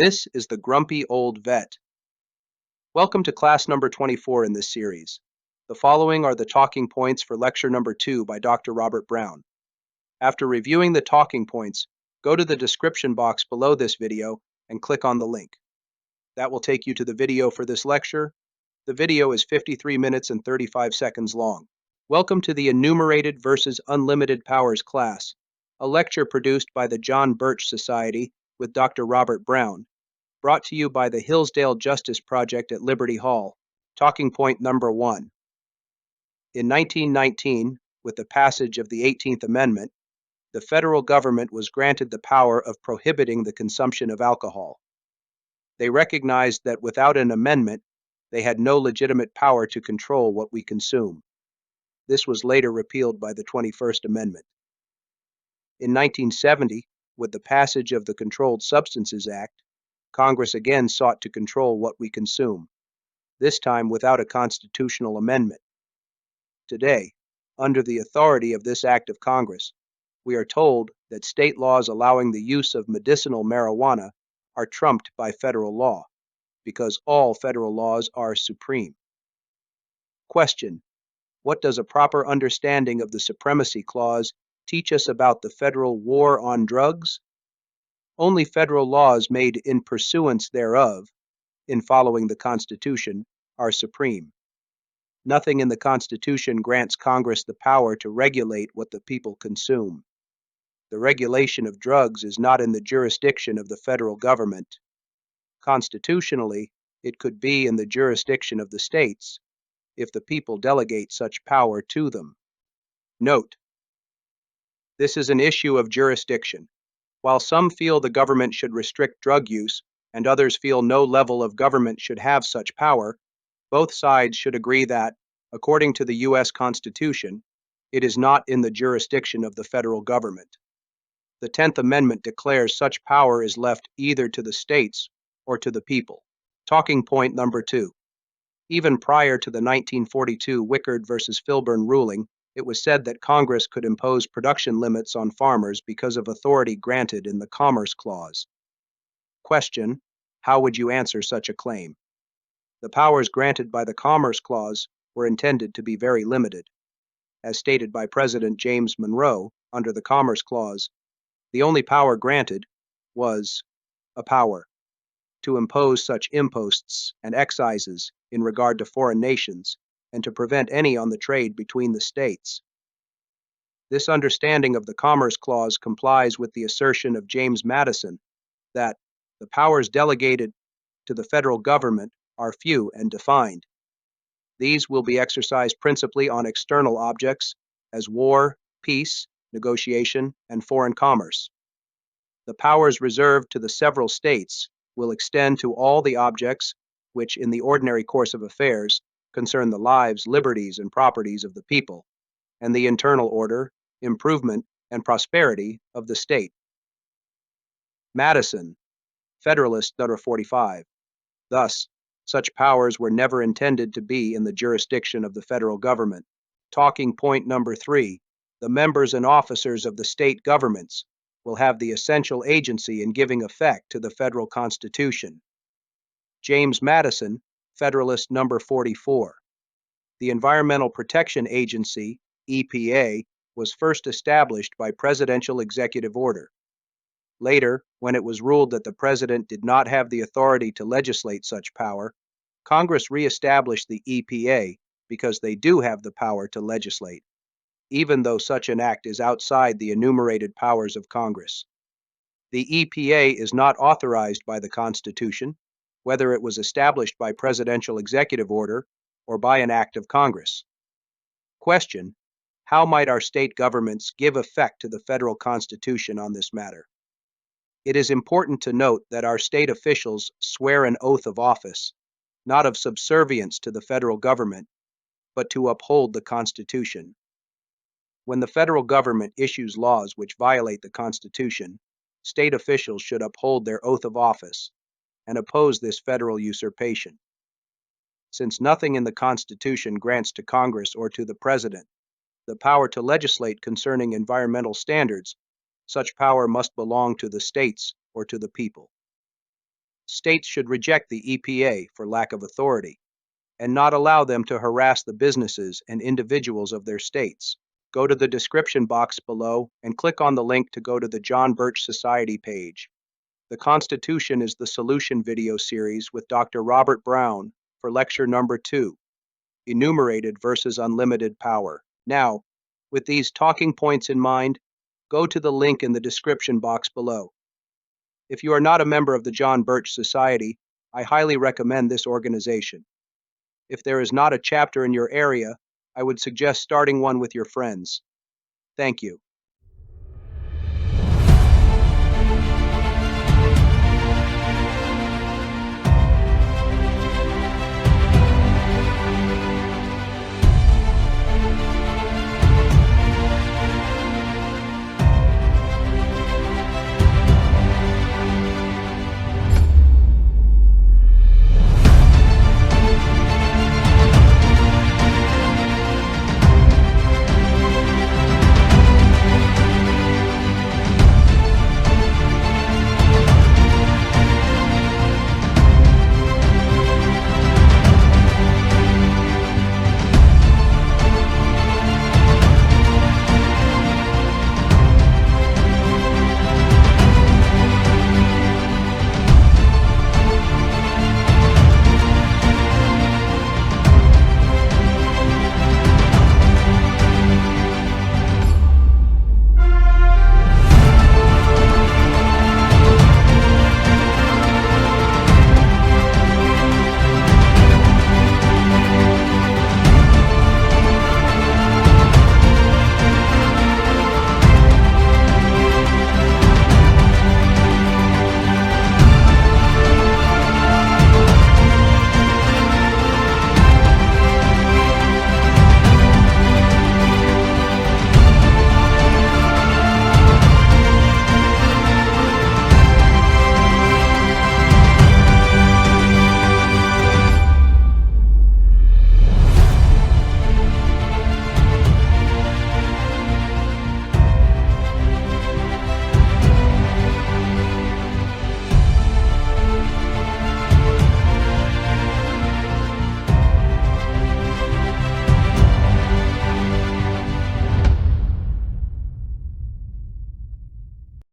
This is the Grumpy Old Vet. Welcome to class number 24 in this series. The following are the talking points for lecture number 2 by Dr. Robert Brown. After reviewing the talking points, go to the description box below this video and click on the link. That will take you to the video for this lecture. The video is 53 minutes and 35 seconds long. Welcome to the Enumerated versus Unlimited Powers class, a lecture produced by the John Birch Society with Dr. Robert Brown, brought to you by the Hillsdale Justice Project at Liberty Hall. Talking point number 1. In 1919, with the passage of the 18th Amendment, the federal government was granted the power of prohibiting the consumption of alcohol. They recognized that without an amendment, they had no legitimate power to control what we consume. This was later repealed by the 21st Amendment. In 1970, with the passage of the Controlled Substances Act, Congress again sought to control what we consume, this time without a constitutional amendment. Today, under the authority of this act of Congress, we are told that state laws allowing the use of medicinal marijuana are trumped by federal law, because all federal laws are supreme. Question: what does a proper understanding of the Supremacy Clause teach us about the federal war on drugs? Only federal laws made in pursuance thereof, in following the Constitution, are supreme. Nothing in the Constitution grants Congress the power to regulate what the people consume. The regulation of drugs is not in the jurisdiction of the federal government. Constitutionally, it could be in the jurisdiction of the states, if the people delegate such power to them. Note: this is an issue of jurisdiction. While some feel the government should restrict drug use, and others feel no level of government should have such power, both sides should agree that, according to the U.S. Constitution, it is not in the jurisdiction of the federal government. The 10th Amendment declares such power is left either to the states or to the people. Talking point number 2. Even prior to the 1942 Wickard versus Filburn ruling, it was said that Congress could impose production limits on farmers because of authority granted in the Commerce Clause. Question: how would you answer such a claim? The powers granted by the Commerce Clause were intended to be very limited. As stated by President James Monroe under the Commerce Clause, the only power granted was a power to impose such imposts and excises in regard to foreign nations, and to prevent any on the trade between the states. This understanding of the Commerce Clause complies with the assertion of James Madison that the powers delegated to the federal government are few and defined. These will be exercised principally on external objects as war, peace, negotiation, and foreign commerce. The powers reserved to the several states will extend to all the objects which, in the ordinary course of affairs, concern the lives, liberties, and properties of the people, and the internal order, improvement, and prosperity of the state. Madison, Federalist No. 45. Thus, such powers were never intended to be in the jurisdiction of the federal government. Talking point number 3. The members and officers of the state governments will have the essential agency in giving effect to the federal Constitution. James Madison, Federalist No. 44. The Environmental Protection Agency, EPA, was first established by presidential executive order. Later, when it was ruled that the president did not have the authority to legislate such power, Congress re-established the EPA because they do have the power to legislate, even though such an act is outside the enumerated powers of Congress. The EPA is not authorized by the Constitution, whether it was established by presidential executive order or by an act of Congress. Question: how might our state governments give effect to the federal Constitution on this matter? It is important to note that our state officials swear an oath of office, not of subservience to the federal government, but to uphold the Constitution. When the federal government issues laws which violate the Constitution, state officials should uphold their oath of office and oppose this federal usurpation. Since nothing in the Constitution grants to Congress or to the President the power to legislate concerning environmental standards, such power must belong to the states or to the people. States should reject the EPA for lack of authority and not allow them to harass the businesses and individuals of their states. Go to the description box below and click on the link to go to the John Birch Society page. The Constitution is the Solution video series with Dr. Robert Brown for lecture number 2, Enumerated versus Unlimited Power. Now, with these talking points in mind, go to the link in the description box below. If you are not a member of the John Birch Society, I highly recommend this organization. If there is not a chapter in your area, I would suggest starting one with your friends. Thank you.